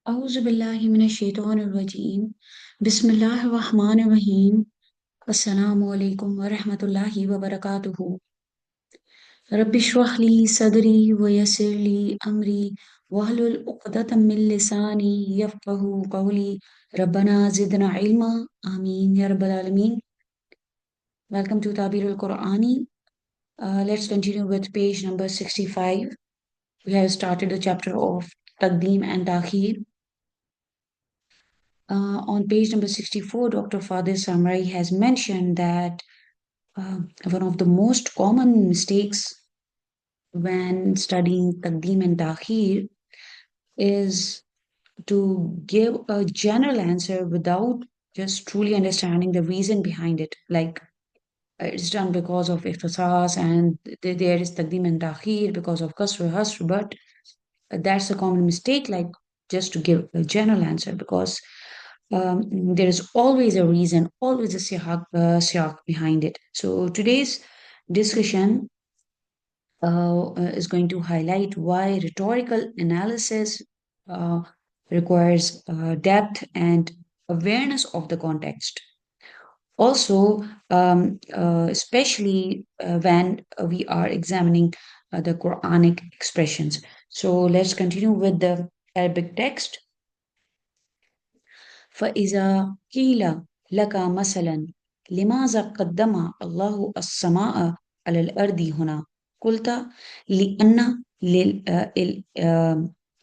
أعوذ بالله من الشيطان الرجيم بسم الله الرحمن الرحيم السلام عليكم ورحمة الله وبركاته رب اشرح لي صدري ويسر لي أمري واحلل عقدة من لساني يفقه قولي ربنا زدنا علما آمين يا رب العالمين. Welcome to Tabir al-Qur'ani. Let's continue with page number 65. We have started the chapter of Taqdeem and Ta'khir. On page number 64, Dr. Fadil Samrai has mentioned that one of the most common mistakes when studying Taqdeem and Ta'khir is to give a general answer without just truly understanding the reason behind it. Like it's done because of ikhtisas and there is Taqdeem and Ta'khir because of Qasr, Hasr, but that's a common mistake, like just to give a general answer because there is always a reason, always a siyaq behind it. So today's discussion is going to highlight why rhetorical analysis uh, requires depth and awareness of the context. Also, especially when we are examining the Quranic expressions. So let's continue with the Arabic text. فإذا قيل لك مثلا لماذا قدم الله السماء على الأرض هنا قلت لأن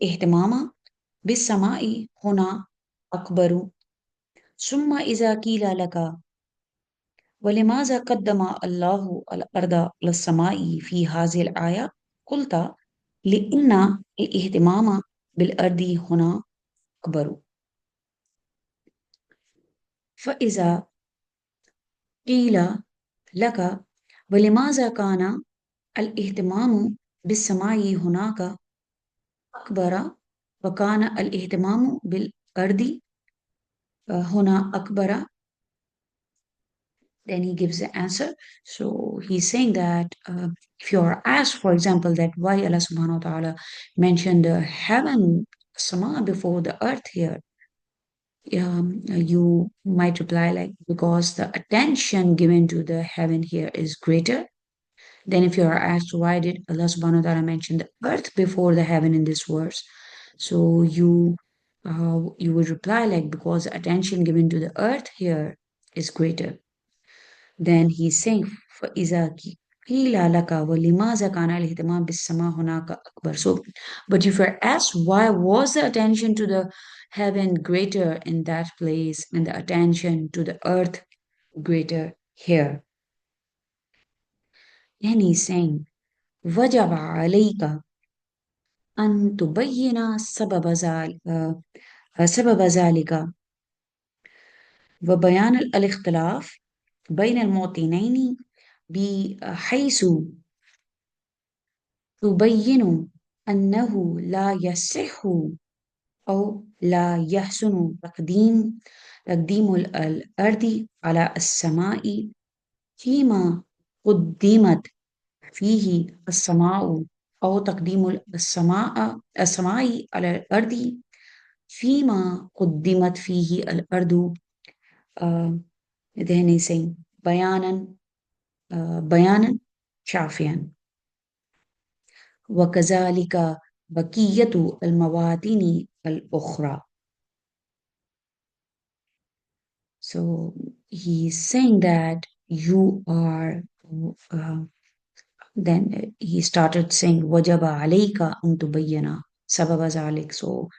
الاهتمام بالسماء هنا أكبر ثم إذا قيل لك ولماذا قدم الله الأرض على السماء في هذه الآية قلت لأن الاهتمام بالأرض هنا أكبر فإذا قيل لك ولماذا كان الاهتمام بالسماء هناك أكبر وكان الاهتمام بالأرض هنا أكبر. Then he gives the answer. So he's saying that if you are asked, for example, that why Allah subhanahu wa ta'ala mentioned the heaven, sama, before the earth here, you might reply like, because the attention given to the heaven here is greater. Then if you are asked why did Allah subhanahu wa ta'ala mention the earth before the heaven in this verse, so you would reply like, because the attention given to the earth here is greater. Then he's saying فإذا قيل لك ولماذا كان الاهتمام بالسماء هناك أكبر. So but if you're asked why was the attention to the heaven greater in that place and the attention to the earth greater here, then he's saying وجب عليك أن تبين سبب ذلك وبيان الاختلاف بين الموطنين بحيث تبين أنه لا يصح أو لا يحسن تقديم الأرض على السماء فيما قدمت فيه السماء أو تقديم السماء على الأرض فيما قدمت فيه الأرض. then he's saying بيانا شافيا وكذلك بقية المواطن الأخرى. So he's saying that you are then he started saying وجب عليك أن تبين سبب ذلك. So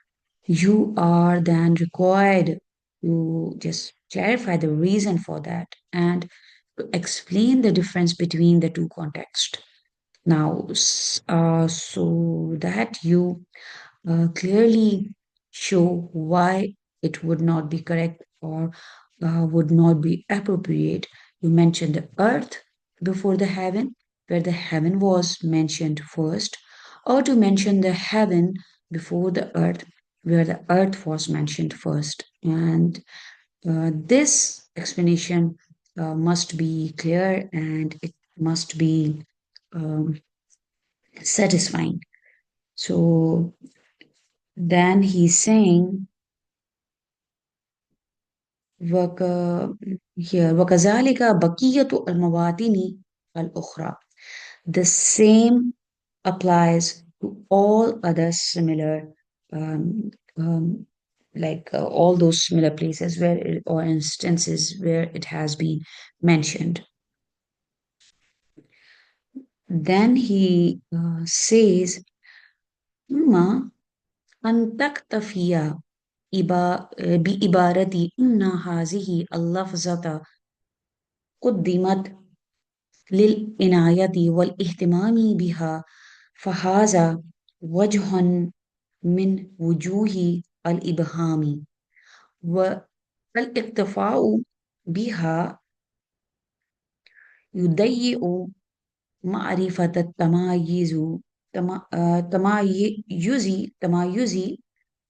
you are then required to just clarify the reason for that and to explain the difference between the two contexts. Now, so that you clearly show why it would not be correct or would not be appropriate. You mentioned the earth before the heaven, where the heaven was mentioned first, or to mention the heaven before the earth, where the earth was mentioned first. And this explanation must be clear and it must be um, satisfying. So Then he's saying, وك here وكذلك بقية المواطن الأخرى. The same applies to all other similar, um, um, all those similar places where or instances where it has been mentioned. Then he says, ثم أن تكتفي بعبارة إن هذه اللفظة قدمت للعناية والاهتمام بها، فهذا وجه من وجوه الإبهام، والاكتفاء بها يضيء معرفة تمايز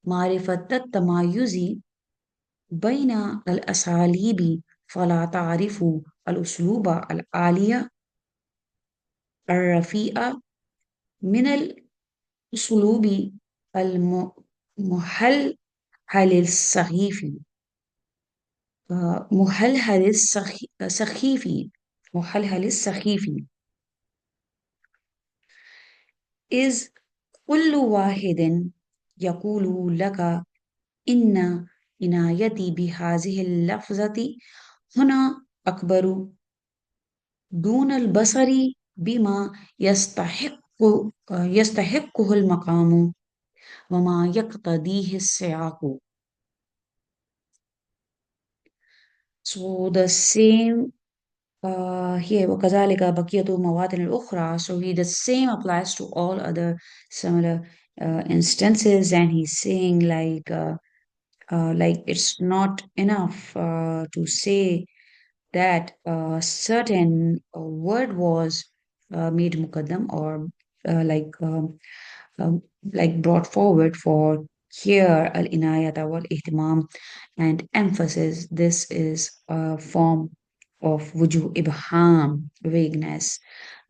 معرفة التمايز بين الأساليب، فلا تعرف الأسلوب العالي الرفيع من الأسلوب المحلل السخيف. محلل السخيف محلل السخيف is كل واحد يقول لك إن عنايتي بهذه اللفظة هنا أكبر، دون البصر بما يستحقه المقام وما يقتضيه السياق. So the same here وكذلك بقية المواطن الأخرى. So the same applies to all other similar instances, and he's saying like it's not enough to say that a certain word was made mukaddam or uh, like um, brought forward for here al inayata wal ihtimam and emphasis. This is a form of wujuh ibham, vagueness.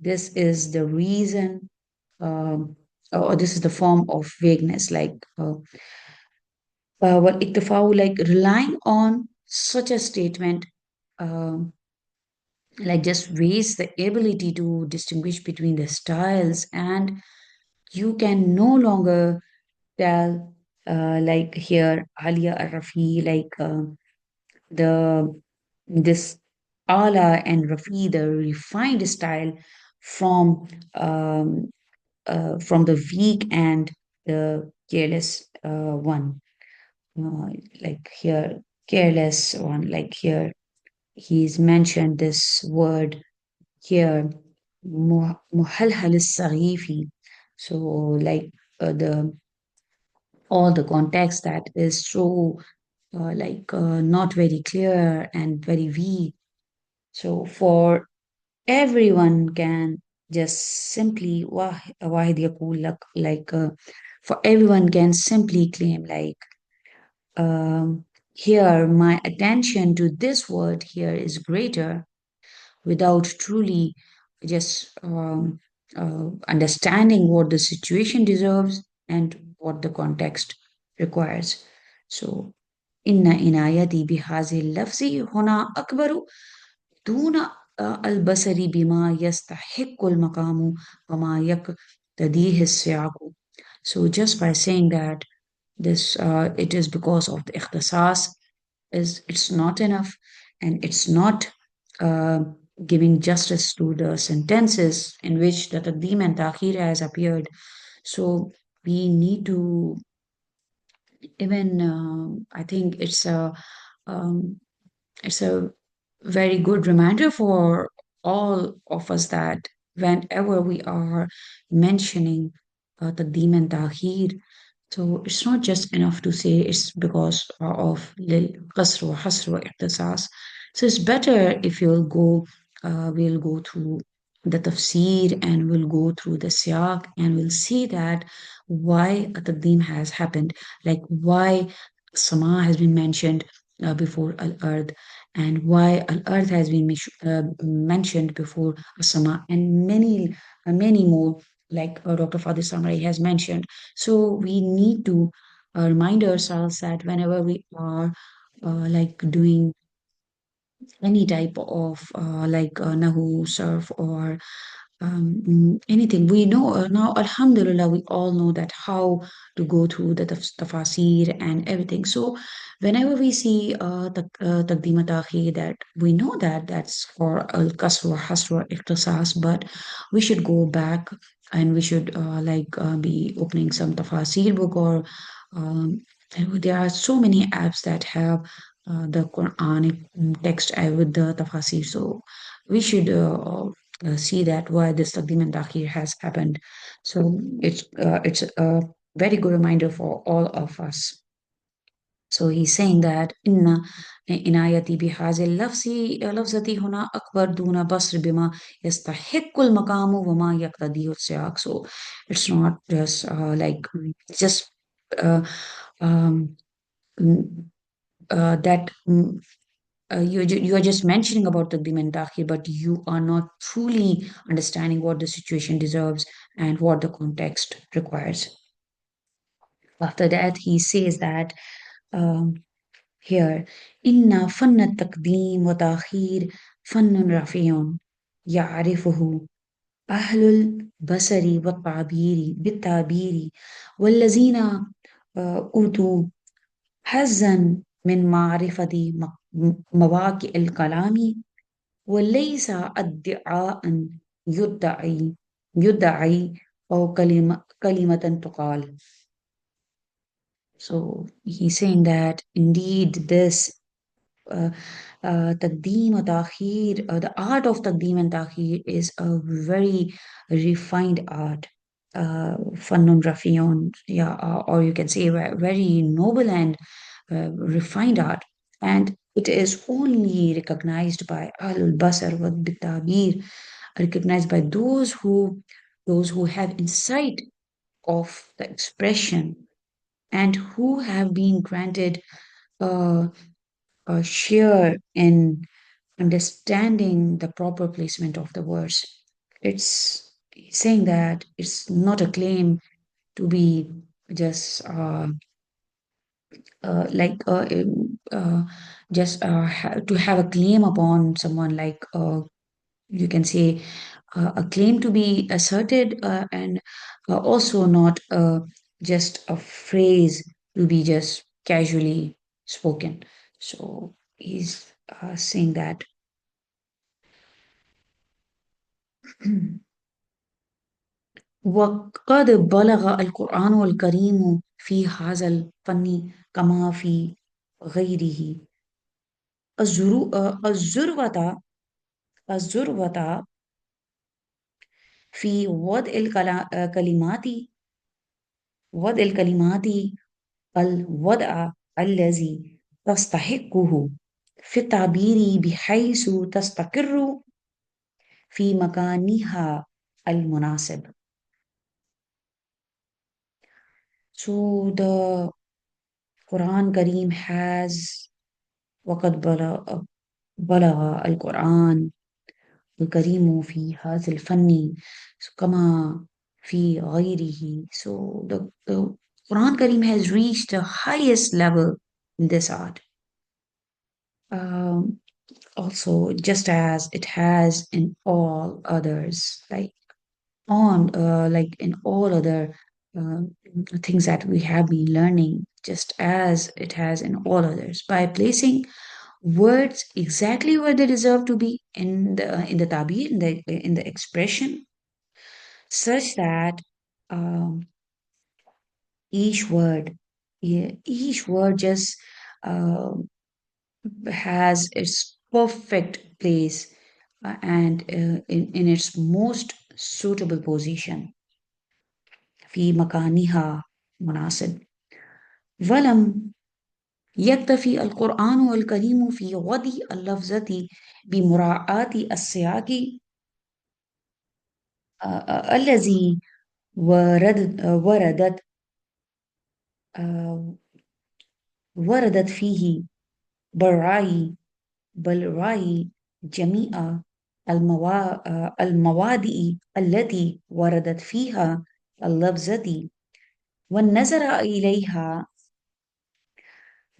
This is the reason, or this is the form of vagueness, what iktifau, like relying on such a statement, um, just wastes the ability to distinguish between the styles, and you can no longer tell, like here Alia Rafi, the this Ala and Rafi, the refined style from from the weak and the careless one. Like here, careless one, like here he's mentioned this word here, muhalhal الصغيفي. So like the all the context that is so not very clear and very weak. So for everyone can just simply واحد يقول لك for everyone can simply claim here my attention to this word here is greater, without truly just understanding what the situation deserves and what the context requires. So, inna inayati bihazi lafzi huna akbaru duna al-basari bima yastahiqqu al-maqamu wama yaqtadihi as-siyaqu. So, just by saying that this it is because of the ikhtisas, is it's not enough, and it's not uh, giving justice to the sentences in which the taqdeem and ta'khir has appeared. So we need to even I think um, it's a very good reminder for all of us that whenever we are mentioning taqdeem and ta'khir, so it's not just enough to say it's because of qasr wa hasr wa iqtisas. So it's better if we'll go through the tafsir and we'll go through the siyaq and we'll see that why a taqdeem has happened, like why sama has been mentioned before al-ard, and why al-ard has been mentioned before sama, and many more, like Dr. Fadil Samrai has mentioned. So we need to remind ourselves that whenever we are like doing any type of nahu, surf, or anything. We know now, Alhamdulillah, we all know that how to go through the tafasir and everything. So, whenever we see taqdeem ta'khir, that we know that that's for al kasra, hasra, ikhtisas, but we should go back and we should be opening some tafasir book, or um, there are so many apps that have the Quranic text with the tafasir. So we should see that why this taqdim and takhir has happened. So it's a very good reminder for all of us. So he's saying that inna inayati bihazil lafzi lafzati huna akbar duna basr bima yastahiqqul maqamu wa ma yaqtadi siyaq. So it's not just just uh, um, mm, that you are just mentioning about Taqdim and Ta'khir, but you are not truly understanding what the situation deserves and what the context requires. After that, he says that um, here, Inna fanna taqdeem wa ta'khir fannun rafi'un ya'rifuhu ahlul basari wa ta'biri bit ta'biri والذين أوتوا حظا من معرفة مواقع الكلام وليس ادعاء يدعي يدعي أو كلمة تقال. So he's saying that indeed this uh, taqdeem or ta'khir, the art of taqdeem and ta'khir is a very refined art. Fannun rafiyon, yeah, or you can say very noble and refined art. And it is only recognized by Ahlul Basar wa Bitabir, recognized by those who have insight of the expression and who have been granted uh, a share in understanding the proper placement of the words. It's saying that it's not a claim to be just like just to have a claim upon someone, like you can say a claim to be asserted, and also not just a phrase to be just casually spoken. So he's saying that وقد بلغ القرآن الكريم في هذا الفن كما في غيره الذروة الذروة في وضع الكلمات وضع الكلمات الوضع الذي تستحقه في التعبير بحيث تستقر في مكانها المناسب. So the Quran Kareem has وقد بلغ القرآن الكريم في هذا الفن كما في غيره. So the Quran Kareem has reached the highest level in this art. Um, Also, just as it has in all others, like in all other uh, things that we have been learning, just as it has in all others, by placing words exactly where they deserve to be in the tabir, in the expression, such that um, each word, yeah, each word just uh, has its perfect place and in its most suitable position في مكانها مناسب. ولم يكتفي القرآن الكريم في وضع اللفظة بمراعاة السياق الذي وردت آه، وردت فيه بالرأي بل جميع المواد التي وردت فيها اللفظة والنظر إليها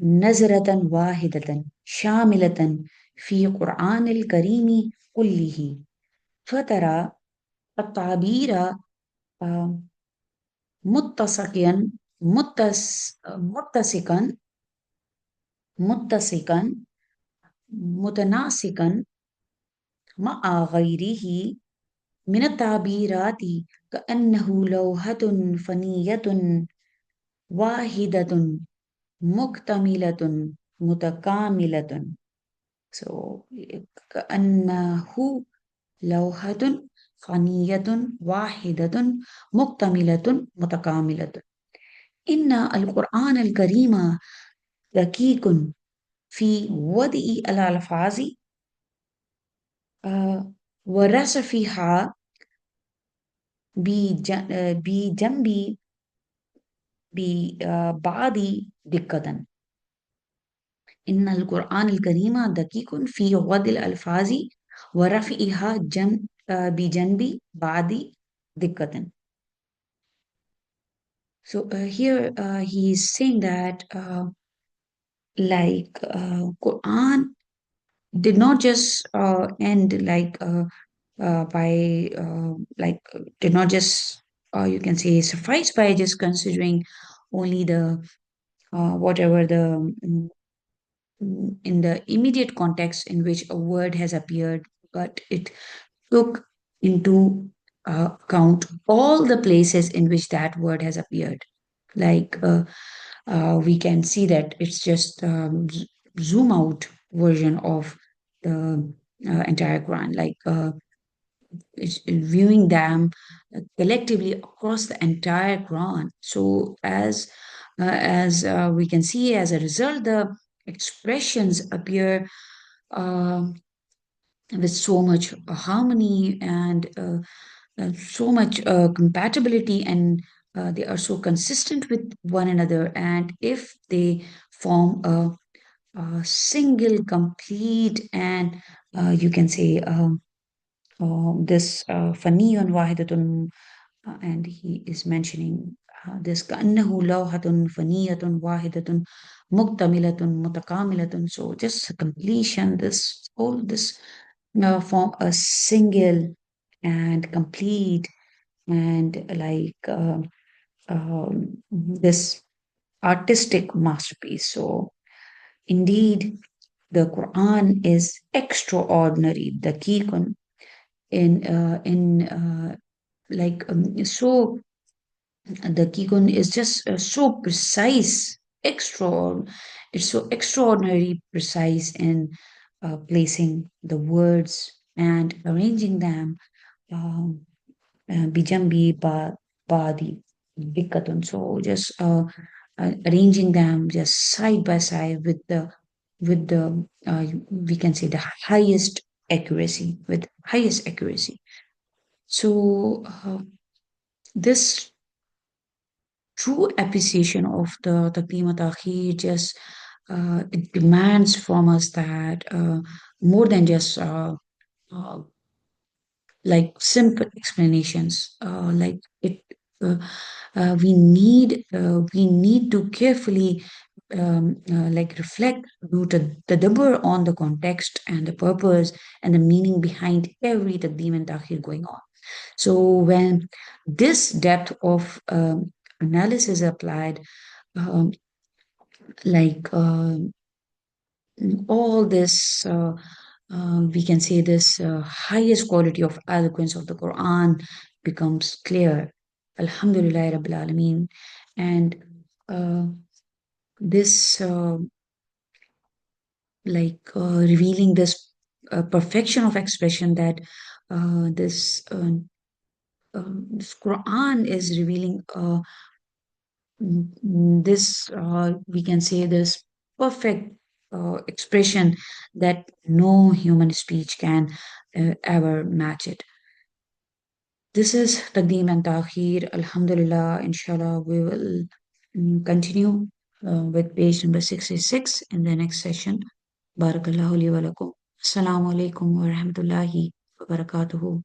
نظرة واحدة شاملة في قرآن الكريم كله، فترى التعبير آه، متسقا متسقا متسقا متناسقا مع غيره من التعبيرات، كأنه لوحة فنية واحدة مكتملة متكاملة. So كأنه لوحة فنية واحدة مكتملة متكاملة. إن القرآن الكريم دقيق في وضع الألفاظ ورصفها بجنب ببعض دقة. إن القرآن الكريم دقيق في وضع الألفاظ ورفعها بجنب بعض دقة. So here he is saying that Quran did not just end by did not just you can say suffice by just considering only the whatever the in the immediate context in which a word has appeared, but it took into account all the places in which that word has appeared. Like we can see that it's just zoom out version of the entire Quran. It's viewing them collectively across the entire Quran. So as we can see, as a result, the expressions appear uh, with so much harmony and so much compatibility, and they are so consistent with one another. And if they form a single, complete, and you can say this faniyun wahidatun, and he is mentioning this كأنه لوحة فنية واحدة مكتملة متكاملة. So just a completion, this all this form a single and complete and this artistic masterpiece. So indeed, the Quran is extraordinary. The key in so the Kikun is just so precise, it's so extraordinarily precise in placing the words and arranging them um, bijambi badi bikatun. So just arranging them just side by side with the we can say the highest accuracy, with highest accuracy. So this true appreciation of the Taqdeem Ta'khir just it demands from us that more than just uh, like simple explanations. Uh, we need to carefully reflect, do the tadabbur on the context and the purpose and the meaning behind every Taqdeem and Ta'khir going on. So when this depth of analysis applied, um, like all this, we can say this highest quality of eloquence of the Quran becomes clear. Alhamdulillah Rabbil Alameen. And uh, this, revealing this perfection of expression that this Quran is revealing this we can say this perfect expression that no human speech can ever match it. This is Taqdeem and Ta'khir. Alhamdulillah, inshallah, we will continue with page number 66 in the next session. Barakallahu li wa lakum. Assalamu alaikum wa rahmatullahi wa barakatuhu.